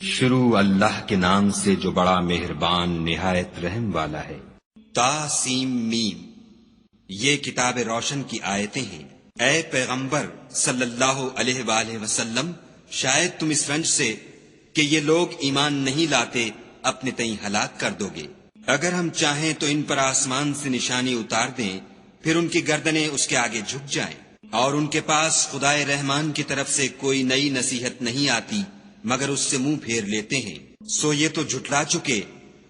شروع اللہ کے نام سے جو بڑا مہربان نہایت رحم والا ہے۔ تا سیم میم، یہ کتاب روشن کی آیتیں ہیں۔ اے پیغمبر صلی اللہ علیہ وآلہ وسلم، شاید تم اس رنج سے کہ یہ لوگ ایمان نہیں لاتے اپنے تئیں ہلاک کر دو گے۔ اگر ہم چاہیں تو ان پر آسمان سے نشانی اتار دیں، پھر ان کی گردنیں اس کے آگے جھک جائیں، اور ان کے پاس خدائے رحمان کی طرف سے کوئی نئی نصیحت نہیں آتی مگر اس سے منہ پھیر لیتے ہیں۔ سو یہ تو جھٹلا چکے،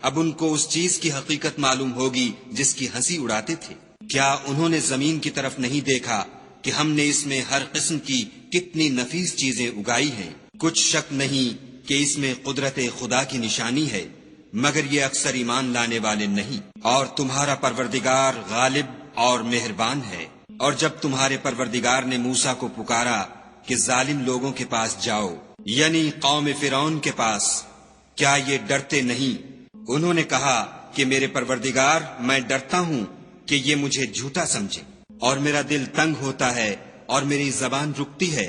اب ان کو اس چیز کی حقیقت معلوم ہوگی جس کی ہنسی اڑاتے تھے۔ کیا انہوں نے زمین کی طرف نہیں دیکھا کہ ہم نے اس میں ہر قسم کی کتنی نفیس چیزیں اگائی ہیں؟ کچھ شک نہیں کہ اس میں قدرت خدا کی نشانی ہے، مگر یہ اکثر ایمان لانے والے نہیں۔ اور تمہارا پروردگار غالب اور مہربان ہے۔ اور جب تمہارے پروردگار نے موسیٰ کو پکارا کہ ظالم لوگوں کے پاس جاؤ، یعنی قوم فرعون کے پاس، کیا یہ ڈرتے نہیں؟ انہوں نے کہا کہ میرے پروردگار، میں ڈرتا ہوں کہ یہ مجھے جھوٹا سمجھے، اور میرا دل تنگ ہوتا ہے اور میری زبان رکتی ہے۔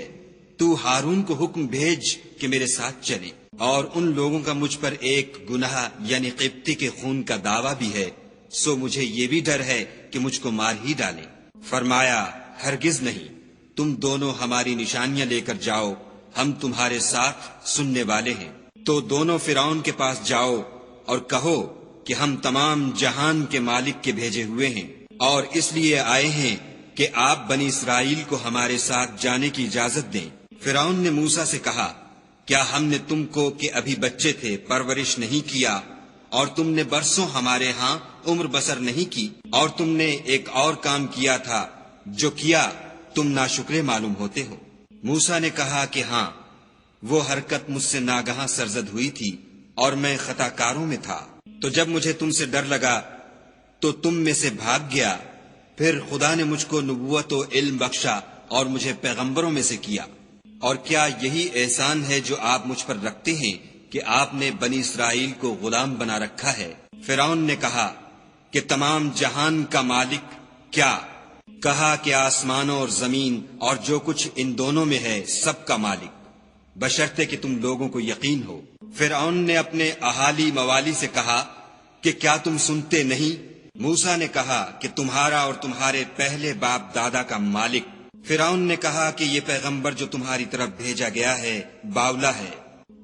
تو ہارون کو حکم بھیج کہ میرے ساتھ چلے، اور ان لوگوں کا مجھ پر ایک گناہ یعنی قبطی کے خون کا دعویٰ بھی ہے، سو مجھے یہ بھی ڈر ہے کہ مجھ کو مار ہی ڈالیں۔ فرمایا، ہرگز نہیں، تم دونوں ہماری نشانیاں لے کر جاؤ، ہم تمہارے ساتھ سننے والے ہیں۔ تو دونوں فرعون کے پاس جاؤ اور کہو کہ ہم تمام جہان کے مالک کے بھیجے ہوئے ہیں، اور اس لیے آئے ہیں کہ آپ بنی اسرائیل کو ہمارے ساتھ جانے کی اجازت دیں۔ فرعون نے موسیٰ سے کہا، کیا ہم نے تم کو کہ ابھی بچے تھے پرورش نہیں کیا، اور تم نے برسوں ہمارے ہاں عمر بسر نہیں کی؟ اور تم نے ایک اور کام کیا تھا، جو کیا تم ناشکرے معلوم ہوتے ہو۔ موسیٰ نے کہا کہ ہاں، وہ حرکت مجھ سے ناگہاں سرزد ہوئی تھی اور میں خطا کاروں میں تھا۔ تو جب مجھے تم سے ڈر لگا تو تم میں سے بھاگ گیا، پھر خدا نے مجھ کو نبوت و علم بخشا اور مجھے پیغمبروں میں سے کیا۔ اور کیا یہی احسان ہے جو آپ مجھ پر رکھتے ہیں کہ آپ نے بنی اسرائیل کو غلام بنا رکھا ہے؟ فرعون نے کہا کہ تمام جہان کا مالک کیا؟ کہا کہ آسمانوں اور زمین اور جو کچھ ان دونوں میں ہے سب کا مالک، بشرطے کہ تم لوگوں کو یقین ہو۔ فرعون نے اپنے اہالی موالی سے کہا کہ کیا تم سنتے نہیں؟ موسیٰ نے کہا کہ تمہارا اور تمہارے پہلے باپ دادا کا مالک۔ فرعون نے کہا کہ یہ پیغمبر جو تمہاری طرف بھیجا گیا ہے باولا ہے۔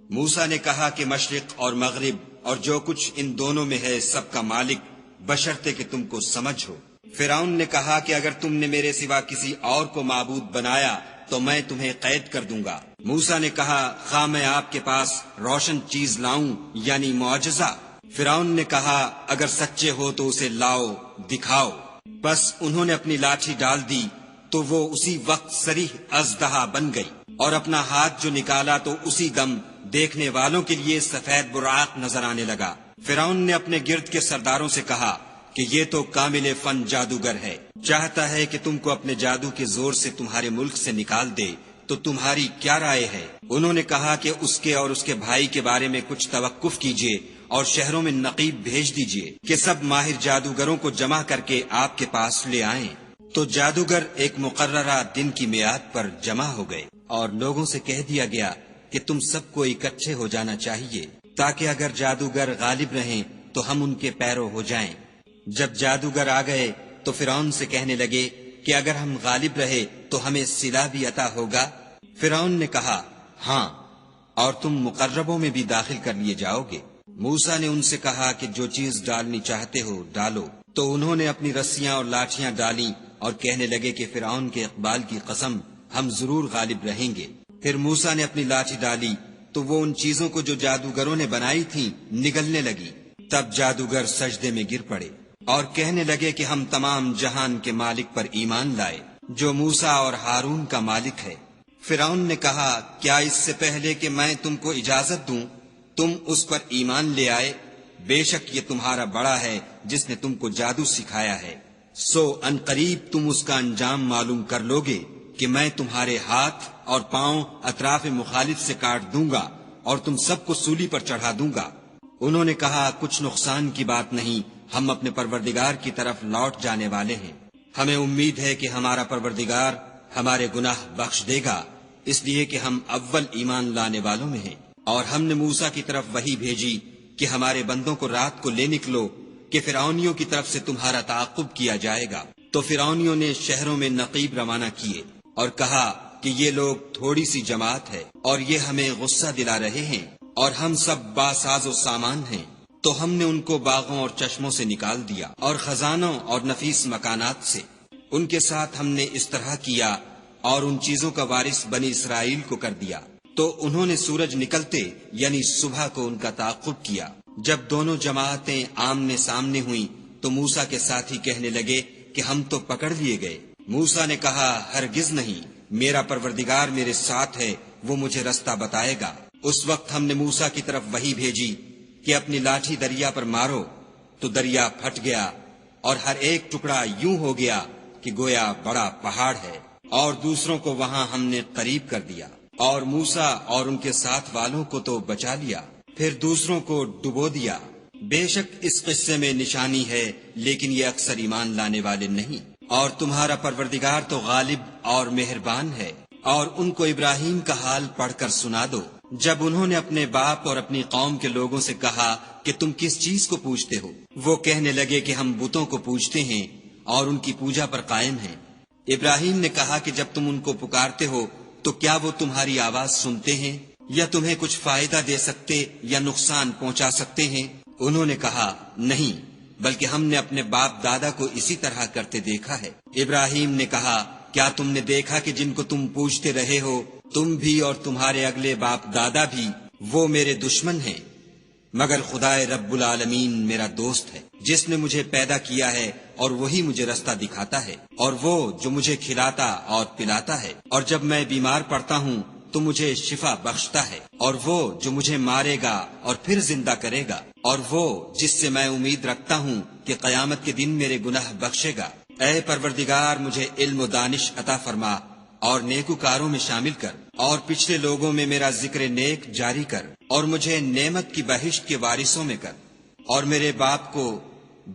موسیٰ نے کہا کہ مشرق اور مغرب اور جو کچھ ان دونوں میں ہے سب کا مالک، بشرطے کہ تم کو سمجھ ہو۔ فرعون نے کہا کہ اگر تم نے میرے سوا کسی اور کو معبود بنایا تو میں تمہیں قید کر دوں گا۔ موسیٰ نے کہا، خواہ میں آپ کے پاس روشن چیز لاؤں یعنی معجزہ؟ فرعون نے کہا، اگر سچے ہو تو اسے لاؤ، دکھاؤ۔ بس انہوں نے اپنی لاٹھی ڈال دی تو وہ اسی وقت صریح اژدہا بن گئی، اور اپنا ہاتھ جو نکالا تو اسی دم دیکھنے والوں کے لیے سفید براق نظر آنے لگا۔ فرعون نے اپنے گرد کے سرداروں سے کہا کہ یہ تو کامل فن جادوگر ہے، چاہتا ہے کہ تم کو اپنے جادو کے زور سے تمہارے ملک سے نکال دے، تو تمہاری کیا رائے ہے؟ انہوں نے کہا کہ اس کے اور اس کے بھائی کے بارے میں کچھ توقف کیجیے اور شہروں میں نقیب بھیج دیجیے کہ سب ماہر جادوگروں کو جمع کر کے آپ کے پاس لے آئیں۔ تو جادوگر ایک مقررہ دن کی میعاد پر جمع ہو گئے، اور لوگوں سے کہہ دیا گیا کہ تم سب کو اکٹھے ہو جانا چاہیے، تاکہ اگر جادوگر غالب رہیں تو ہم ان کے پیرو ہو جائیں۔ جب جادوگر آ گئے تو فرعون سے کہنے لگے کہ اگر ہم غالب رہے تو ہمیں صلہ بھی عطا ہوگا؟ فرعون نے کہا، ہاں، اور تم مقربوں میں بھی داخل کر لیے جاؤ گے۔ موسیٰ نے ان سے کہا کہ جو چیز ڈالنی چاہتے ہو ڈالو۔ تو انہوں نے اپنی رسیاں اور لاٹھیاں ڈالیں اور کہنے لگے کہ فرعون کے اقبال کی قسم، ہم ضرور غالب رہیں گے۔ پھر موسیٰ نے اپنی لاٹھی ڈالی تو وہ ان چیزوں کو جو جادوگروں نے بنائی تھیں نگلنے لگی۔ تب جادوگر سجدے میں گر پڑے اور کہنے لگے کہ ہم تمام جہان کے مالک پر ایمان لائے جو موسیٰ اور ہارون کا مالک ہے۔ فرعون نے کہا، کیا اس سے پہلے کہ میں تم کو اجازت دوں تم اس پر ایمان لے آئے؟ بے شک یہ تمہارا بڑا ہے جس نے تم کو جادو سکھایا ہے، سو ان قریب تم اس کا انجام معلوم کر لوگے کہ میں تمہارے ہاتھ اور پاؤں اطراف مخالف سے کاٹ دوں گا اور تم سب کو سولی پر چڑھا دوں گا۔ انہوں نے کہا، کچھ نقصان کی بات نہیں، ہم اپنے پروردگار کی طرف لوٹ جانے والے ہیں، ہمیں امید ہے کہ ہمارا پروردگار ہمارے گناہ بخش دے گا، اس لیے کہ ہم اول ایمان لانے والوں میں ہیں۔ اور ہم نے موسیٰ کی طرف وحی بھیجی کہ ہمارے بندوں کو رات کو لے نکلو کہ فرعونیوں کی طرف سے تمہارا تعاقب کیا جائے گا۔ تو فرعونیوں نے شہروں میں نقیب روانہ کیے اور کہا کہ یہ لوگ تھوڑی سی جماعت ہے اور یہ ہمیں غصہ دلا رہے ہیں اور ہم سب باساز و سامان ہیں۔ تو ہم نے ان کو باغوں اور چشموں سے نکال دیا اور خزانوں اور نفیس مکانات سے۔ ان کے ساتھ ہم نے اس طرح کیا اور ان چیزوں کا وارث بنی اسرائیل کو کر دیا۔ تو انہوں نے سورج نکلتے یعنی صبح کو ان کا تعاقب کیا۔ جب دونوں جماعتیں آمنے سامنے ہوئیں تو موسیٰ کے ساتھی کہنے لگے کہ ہم تو پکڑ لیے گئے۔ موسیٰ نے کہا ہرگز نہیں، میرا پروردگار میرے ساتھ ہے، وہ مجھے رستہ بتائے گا۔ اس وقت ہم نے موسیٰ کی طرف وحی بھیجی کہ اپنی لاٹھی دریا پر مارو، تو دریا پھٹ گیا اور ہر ایک ٹکڑا یوں ہو گیا کہ گویا بڑا پہاڑ ہے، اور دوسروں کو وہاں ہم نے قریب کر دیا، اور موسیٰ اور ان کے ساتھ والوں کو تو بچا لیا، پھر دوسروں کو ڈبو دیا۔ بے شک اس قصے میں نشانی ہے، لیکن یہ اکثر ایمان لانے والے نہیں۔ اور تمہارا پروردگار تو غالب اور مہربان ہے۔ اور ان کو ابراہیم کا حال پڑھ کر سنا دو، جب انہوں نے اپنے باپ اور اپنی قوم کے لوگوں سے کہا کہ تم کس چیز کو پوجتے ہو؟ وہ کہنے لگے کہ ہم بتوں کو پوجتے ہیں اور ان کی پوجا پر قائم ہیں۔ ابراہیم نے کہا کہ جب تم ان کو پکارتے ہو تو کیا وہ تمہاری آواز سنتے ہیں یا تمہیں کچھ فائدہ دے سکتے یا نقصان پہنچا سکتے ہیں؟ انہوں نے کہا نہیں، بلکہ ہم نے اپنے باپ دادا کو اسی طرح کرتے دیکھا ہے۔ ابراہیم نے کہا کیا تم نے دیکھا کہ جن کو تم پوجتے رہے ہو، تم بھی اور تمہارے اگلے باپ دادا بھی، وہ میرے دشمن ہیں، مگر خدائے رب العالمین میرا دوست ہے، جس نے مجھے پیدا کیا ہے اور وہی مجھے رستہ دکھاتا ہے، اور وہ جو مجھے کھلاتا اور پلاتا ہے، اور جب میں بیمار پڑتا ہوں تو مجھے شفا بخشتا ہے، اور وہ جو مجھے مارے گا اور پھر زندہ کرے گا، اور وہ جس سے میں امید رکھتا ہوں کہ قیامت کے دن میرے گناہ بخشے گا۔ اے پروردگار مجھے علم و دانش عطا فرما اور نیکوکاروں میں شامل کر، اور پچھلے لوگوں میں میرا ذکر نیک جاری کر، اور مجھے نعمت کی بہشت کے وارثوں میں کر، اور میرے باپ کو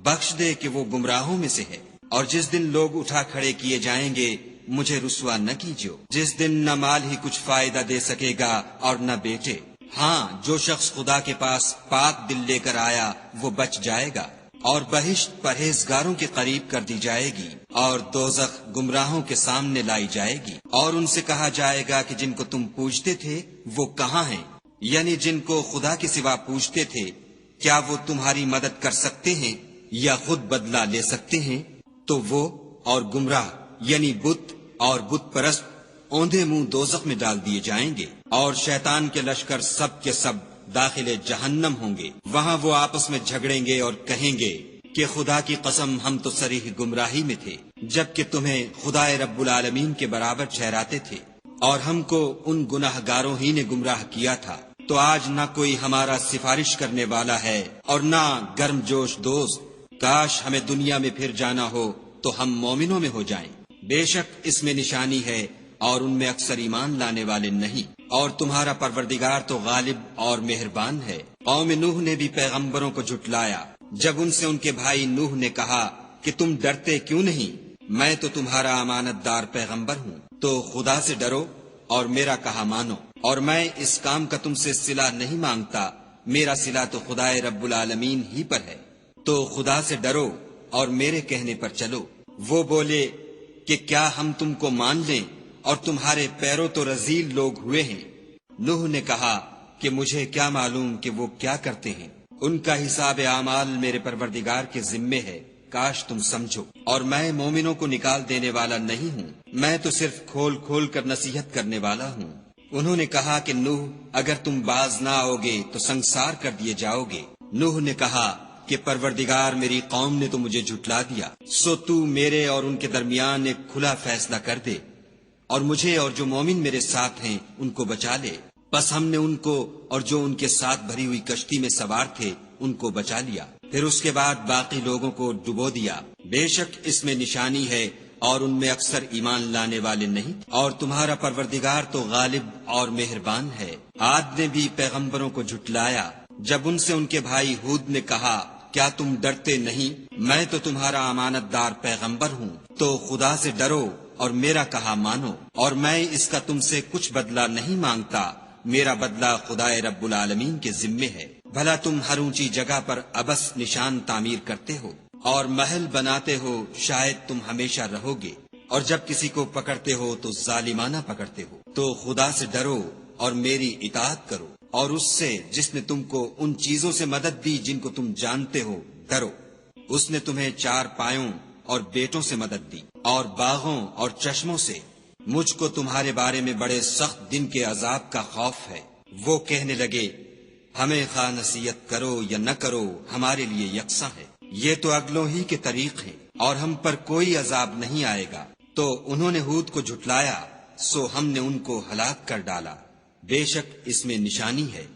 بخش دے کہ وہ گمراہوں میں سے ہے، اور جس دن لوگ اٹھا کھڑے کیے جائیں گے مجھے رسوا نہ کیجو، جس دن نہ مال ہی کچھ فائدہ دے سکے گا اور نہ بیٹے۔ ہاں، جو شخص خدا کے پاس پاک دل لے کر آیا وہ بچ جائے گا، اور بہشت پرہیزگاروں کے قریب کر دی جائے گی، اور دوزخ گمراہوں کے سامنے لائی جائے گی، اور ان سے کہا جائے گا کہ جن کو تم پوجتے تھے وہ کہاں ہیں؟ یعنی جن کو خدا کے سوا پوجتے تھے، کیا وہ تمہاری مدد کر سکتے ہیں یا خود بدلہ لے سکتے ہیں؟ تو وہ اور گمراہ یعنی بت اور بت پرست اوندھے منہ دوزخ میں ڈال دیے جائیں گے، اور شیطان کے لشکر سب کے سب داخل جہنم ہوں گے۔ وہاں وہ آپس میں جھگڑیں گے اور کہیں گے کہ خدا کی قسم ہم تو صریح گمراہی میں تھے، جبکہ تمہیں خدائے رب العالمین کے برابر ٹھہراتے تھے، اور ہم کو ان گناہ گاروں ہی نے گمراہ کیا تھا۔ تو آج نہ کوئی ہمارا سفارش کرنے والا ہے اور نہ گرم جوش دوست۔ کاش ہمیں دنیا میں پھر جانا ہو تو ہم مومنوں میں ہو جائیں۔ بے شک اس میں نشانی ہے اور ان میں اکثر ایمان لانے والے نہیں۔ اور تمہارا پروردگار تو غالب اور مہربان ہے۔ قوم نوح نے بھی پیغمبروں کو جھٹلایا جب ان سے ان کے بھائی نوح نے کہا کہ تم ڈرتے کیوں نہیں؟ میں تو تمہارا امانت دار پیغمبر ہوں، تو خدا سے ڈرو اور میرا کہا مانو، اور میں اس کام کا تم سے صلہ نہیں مانگتا، میرا صلہ تو خدائے رب العالمین ہی پر ہے، تو خدا سے ڈرو اور میرے کہنے پر چلو۔ وہ بولے کہ کیا ہم تم کو مان لیں اور تمہارے پیروں تو رذیل لوگ ہوئے ہیں۔ نوح نے کہا کہ مجھے کیا معلوم کہ وہ کیا کرتے ہیں، ان کا حساب اعمال میرے پروردگار کے ذمے ہے، کاش تم سمجھو۔ اور میں مومنوں کو نکال دینے والا نہیں ہوں، میں تو صرف کھول کھول کر نصیحت کرنے والا ہوں۔ انہوں نے کہا کہ نوح اگر تم باز نہ آؤ گے تو سنسار کر دیے جاؤ گے۔ نوح نے کہا کہ پروردگار میری قوم نے تو مجھے جھٹلا دیا، سو تو میرے اور ان کے درمیان ایک کھلا فیصلہ کر دے، اور مجھے اور جو مومن میرے ساتھ ہیں ان کو بچا لے۔ بس ہم نے ان کو اور جو ان کے ساتھ بھری ہوئی کشتی میں سوار تھے ان کو بچا لیا، پھر اس کے بعد باقی لوگوں کو ڈبو دیا۔ بے شک اس میں نشانی ہے اور ان میں اکثر ایمان لانے والے نہیں۔ اور تمہارا پروردگار تو غالب اور مہربان ہے۔ عاد نے بھی پیغمبروں کو جھٹلایا جب ان سے ان کے بھائی ہود نے کہا کیا تم ڈرتے نہیں؟ میں تو تمہارا امانت دار پیغمبر ہوں، تو خدا سے ڈرو اور میرا کہا مانو، اور میں اس کا تم سے کچھ بدلہ نہیں مانگتا، میرا بدلہ خدائے رب العالمین کے ذمے ہے۔ بھلا تم ہر اونچی جگہ پر ابس نشان تعمیر کرتے ہو اور محل بناتے ہو، شاید تم ہمیشہ رہو گے، اور جب کسی کو پکڑتے ہو تو ظالمانہ پکڑتے ہو۔ تو خدا سے ڈرو اور میری اطاعت کرو، اور اس سے جس نے تم کو ان چیزوں سے مدد دی جن کو تم جانتے ہو ڈرو۔ اس نے تمہیں 4 پایوں اور بیٹوں سے مدد دی اور باغوں اور چشموں سے۔ مجھ کو تمہارے بارے میں بڑے سخت دن کے عذاب کا خوف ہے۔ وہ کہنے لگے ہمیں خواہ نصیحت کرو یا نہ کرو ہمارے لیے یکساں ہے، یہ تو اگلوں ہی کے طریق ہیں اور ہم پر کوئی عذاب نہیں آئے گا۔ تو انہوں نے ہود کو جھٹلایا، سو ہم نے ان کو ہلاک کر ڈالا۔ بے شک اس میں نشانی ہے،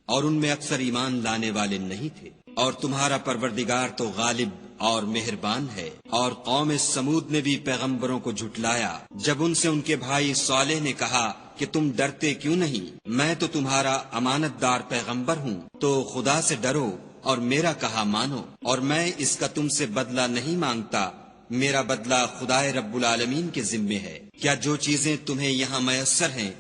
اور ان میں اکثر ایمان لانے والے نہیں تھے۔ اور تمہارا پروردگار تو غالب اور مہربان ہے۔ اور قوم سمود نے بھی پیغمبروں کو جھٹلایا جب ان سے ان کے بھائی صالح نے کہا کہ تم ڈرتے کیوں نہیں، میں تو تمہارا امانت دار پیغمبر ہوں، تو خدا سے ڈرو اور میرا کہا مانو، اور میں اس کا تم سے بدلہ نہیں مانگتا، میرا بدلہ خدائے رب العالمین کے ذمے ہے۔ کیا جو چیزیں تمہیں یہاں میسر ہیں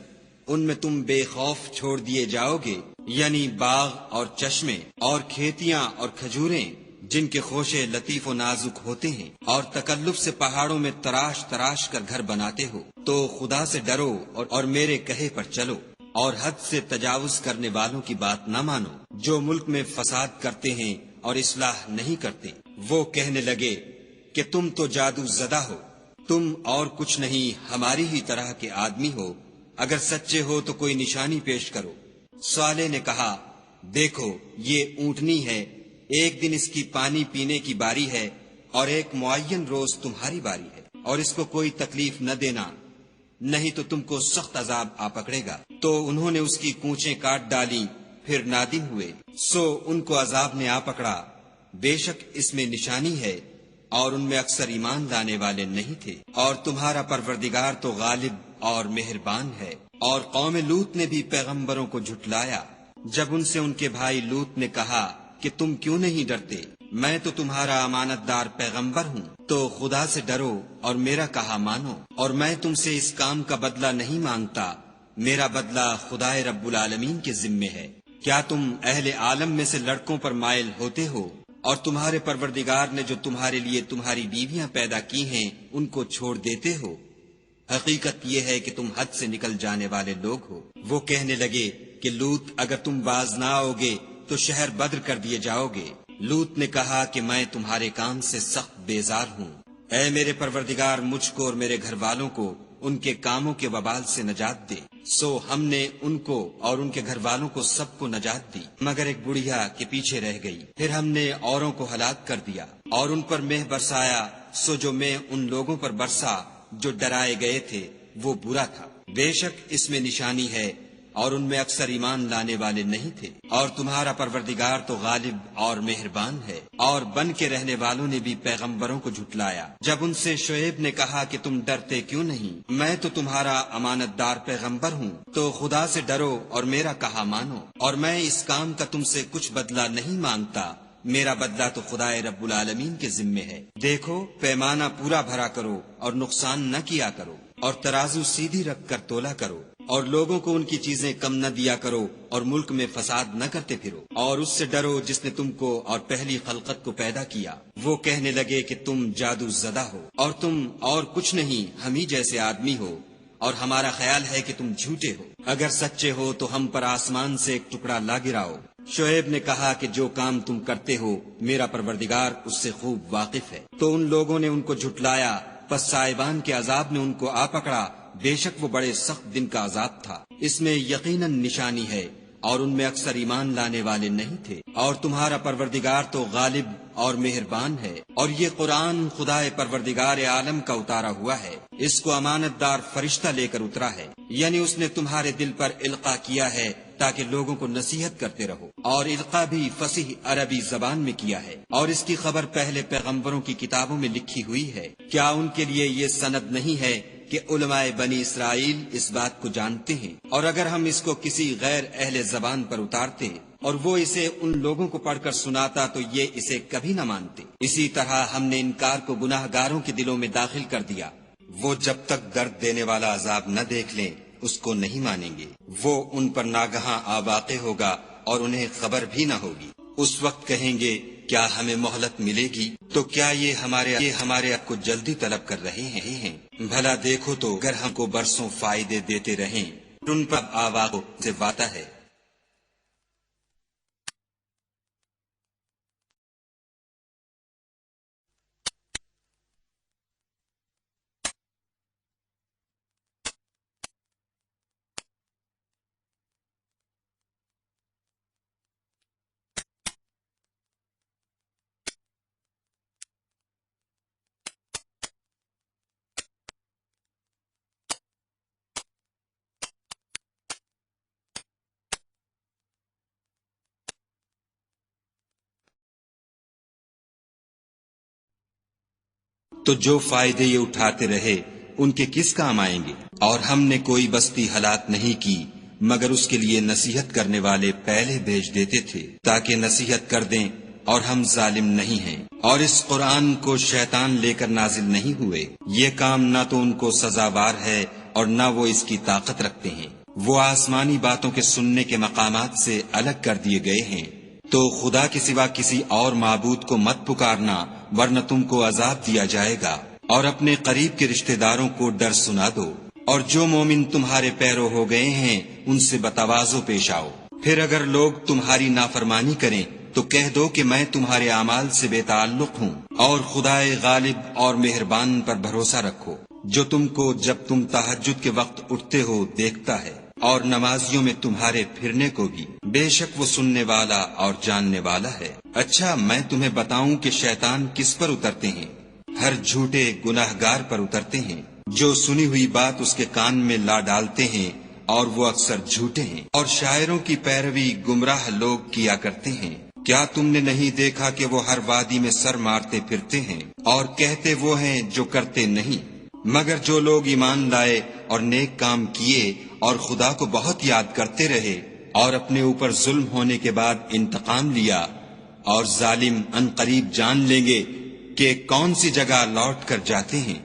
ان میں تم بے خوف چھوڑ دیے جاؤ گے، یعنی باغ اور چشمے اور کھیتیاں اور کھجوریں جن کے خوشے لطیف و نازک ہوتے ہیں، اور تکلف سے پہاڑوں میں تراش تراش کر گھر بناتے ہو، تو خدا سے ڈرو اور میرے کہے پر چلو، اور حد سے تجاوز کرنے والوں کی بات نہ مانو جو ملک میں فساد کرتے ہیں اور اصلاح نہیں کرتے۔ وہ کہنے لگے کہ تم تو جادو زدہ ہو، تم اور کچھ نہیں ہماری ہی طرح کے آدمی ہو، اگر سچے ہو تو کوئی نشانی پیش کرو۔ صالح نے کہا دیکھو یہ اونٹنی ہے، ایک دن اس کی پانی پینے کی باری ہے اور ایک معین روز تمہاری باری ہے، اور اس کو کوئی تکلیف نہ دینا، نہیں تو تم کو سخت عذاب آ پکڑے گا۔ تو انہوں نے اس کی کونچیں کاٹ ڈالی، پھر نادم ہوئے، سو ان کو عذاب نے آ پکڑا۔ بے شک اس میں نشانی ہے، اور ان میں اکثر ایمان لانے والے نہیں تھے۔ اور تمہارا پروردگار تو غالب اور مہربان ہے۔ اور قوم لوط نے بھی پیغمبروں کو جھٹلایا جب ان سے ان کے بھائی لوط نے کہا کہ تم کیوں نہیں ڈرتے، میں تو تمہارا امانت دار پیغمبر ہوں، تو خدا سے ڈرو اور میرا کہا مانو، اور میں تم سے اس کام کا بدلہ نہیں مانگتا، میرا بدلہ خدائے رب العالمین کے ذمے ہے۔ کیا تم اہل عالم میں سے لڑکوں پر مائل ہوتے ہو، اور تمہارے پروردگار نے جو تمہارے لیے تمہاری بیویاں پیدا کی ہیں ان کو چھوڑ دیتے ہو؟ حقیقت یہ ہے کہ تم حد سے نکل جانے والے لوگ ہو۔ وہ کہنے لگے کہ لوط اگر تم باز نہ آؤ گے تو شہر بدر کر دیے جاؤ گے۔ لوط نے کہا کہ میں تمہارے کام سے سخت بیزار ہوں، اے میرے پروردگار مجھ کو اور میرے گھر والوں کو ان کے کاموں کے وبال سے نجات دے۔ سو ہم نے ان کو اور ان کے گھر والوں کو سب کو نجات دی، مگر ایک بڑھیا کے پیچھے رہ گئی۔ پھر ہم نے اوروں کو ہلاک کر دیا اور ان پر مہ برسایا، سو جو مہ ان لوگوں پر برسا جو ڈرائے گئے تھے وہ برا تھا۔ بے شک اس میں نشانی ہے، اور ان میں اکثر ایمان لانے والے نہیں تھے۔ اور تمہارا پروردگار تو غالب اور مہربان ہے۔ اور بن کے رہنے والوں نے بھی پیغمبروں کو جھٹلایا جب ان سے شعیب نے کہا کہ تم ڈرتے کیوں نہیں، میں تو تمہارا امانت دار پیغمبر ہوں، تو خدا سے ڈرو اور میرا کہا مانو، اور میں اس کام کا تم سے کچھ بدلہ نہیں مانگتا، میرا بدلہ تو خدائے رب العالمین کے ذمے ہے۔ دیکھو پیمانہ پورا بھرا کرو اور نقصان نہ کیا کرو، اور ترازو سیدھی رکھ کر تولا کرو، اور لوگوں کو ان کی چیزیں کم نہ دیا کرو، اور ملک میں فساد نہ کرتے پھرو، اور اس سے ڈرو جس نے تم کو اور پہلی خلقت کو پیدا کیا۔ وہ کہنے لگے کہ تم جادو زدہ ہو، اور تم اور کچھ نہیں ہم ہی جیسے آدمی ہو، اور ہمارا خیال ہے کہ تم جھوٹے ہو، اگر سچے ہو تو ہم پر آسمان سے ایک ٹکڑا لا گراؤ۔ شعیب نے کہا کہ جو کام تم کرتے ہو میرا پروردگار اس سے خوب واقف ہے۔ تو ان لوگوں نے ان کو جھٹلایا، پس صاحبان کے عذاب نے ان کو آ پکڑا، بے شک وہ بڑے سخت دن کا عذاب تھا۔ اس میں یقیناً نشانی ہے، اور ان میں اکثر ایمان لانے والے نہیں تھے۔ اور تمہارا پروردگار تو غالب اور مہربان ہے۔ اور یہ قرآن خدائے پروردگار عالم کا اتارا ہوا ہے، اس کو امانت دار فرشتہ لے کر اترا ہے، یعنی اس نے تمہارے دل پر القاء کیا ہے تاکہ لوگوں کو نصیحت کرتے رہو، اور القاء بھی فصیح عربی زبان میں کیا ہے، اور اس کی خبر پہلے پیغمبروں کی کتابوں میں لکھی ہوئی ہے۔ کیا ان کے لیے یہ سند نہیں ہے کہ علماء بنی اسرائیل اس بات کو جانتے ہیں، اور اگر ہم اس کو کسی غیر اہل زبان پر اتارتے اور وہ اسے ان لوگوں کو پڑھ کر سناتا تو یہ اسے کبھی نہ مانتے۔ اسی طرح ہم نے انکار کو گناہ گاروں کے دلوں میں داخل کر دیا، وہ جب تک درد دینے والا عذاب نہ دیکھ لیں اس کو نہیں مانیں گے۔ وہ ان پر ناگہاں آ واقع ہوگا اور انہیں خبر بھی نہ ہوگی۔ اس وقت کہیں گے کیا ہمیں مہلت ملے گی؟ تو کیا یہ ہمارے آپ کو جلدی طلب کر رہے ہیں؟ بھلا دیکھو تو اگر ہم کو برسوں فائدے دیتے رہیں ان پر آواز سے وعدہ ہے۔ تو جو فائدے یہ اٹھاتے رہے ان کے کس کام آئیں گے؟ اور ہم نے کوئی بستی ہلاک نہیں کی مگر اس کے لیے نصیحت کرنے والے پہلے بھیج دیتے تھے تاکہ نصیحت کر دیں، اور ہم ظالم نہیں ہیں۔ اور اس قرآن کو شیطان لے کر نازل نہیں ہوئے، یہ کام نہ تو ان کو سزاوار ہے اور نہ وہ اس کی طاقت رکھتے ہیں۔ وہ آسمانی باتوں کے سننے کے مقامات سے الگ کر دیے گئے ہیں۔ تو خدا کے سوا کسی اور معبود کو مت پکارنا ورنہ تم کو عذاب دیا جائے گا، اور اپنے قریب کے رشتہ داروں کو ڈر سنا دو، اور جو مومن تمہارے پیرو ہو گئے ہیں ان سے بتواضع پیش آؤ۔ پھر اگر لوگ تمہاری نافرمانی کریں تو کہہ دو کہ میں تمہارے اعمال سے بے تعلق ہوں، اور خدائے غالب اور مہربان پر بھروسہ رکھو جو تم کو جب تم تہجد کے وقت اٹھتے ہو دیکھتا ہے، اور نمازیوں میں تمہارے پھرنے کو بھی، بے شک وہ سننے والا اور جاننے والا ہے۔ اچھا میں تمہیں بتاؤں کہ شیطان کس پر اترتے ہیں؟ ہر جھوٹے گناہگار پر اترتے ہیں جو سنی ہوئی بات اس کے کان میں لا ڈالتے ہیں، اور وہ اکثر جھوٹے ہیں، اور شاعروں کی پیروی گمراہ لوگ کیا کرتے ہیں۔ کیا تم نے نہیں دیکھا کہ وہ ہر وادی میں سر مارتے پھرتے ہیں اور کہتے وہ ہیں جو کرتے نہیں؟ مگر جو لوگ ایمان لائے اور نیک کام کیے اور خدا کو بہت یاد کرتے رہے اور اپنے اوپر ظلم ہونے کے بعد انتقام لیا، اور ظالم ان قریب جان لیں گے کہ کون سی جگہ لوٹ کر جاتے ہیں۔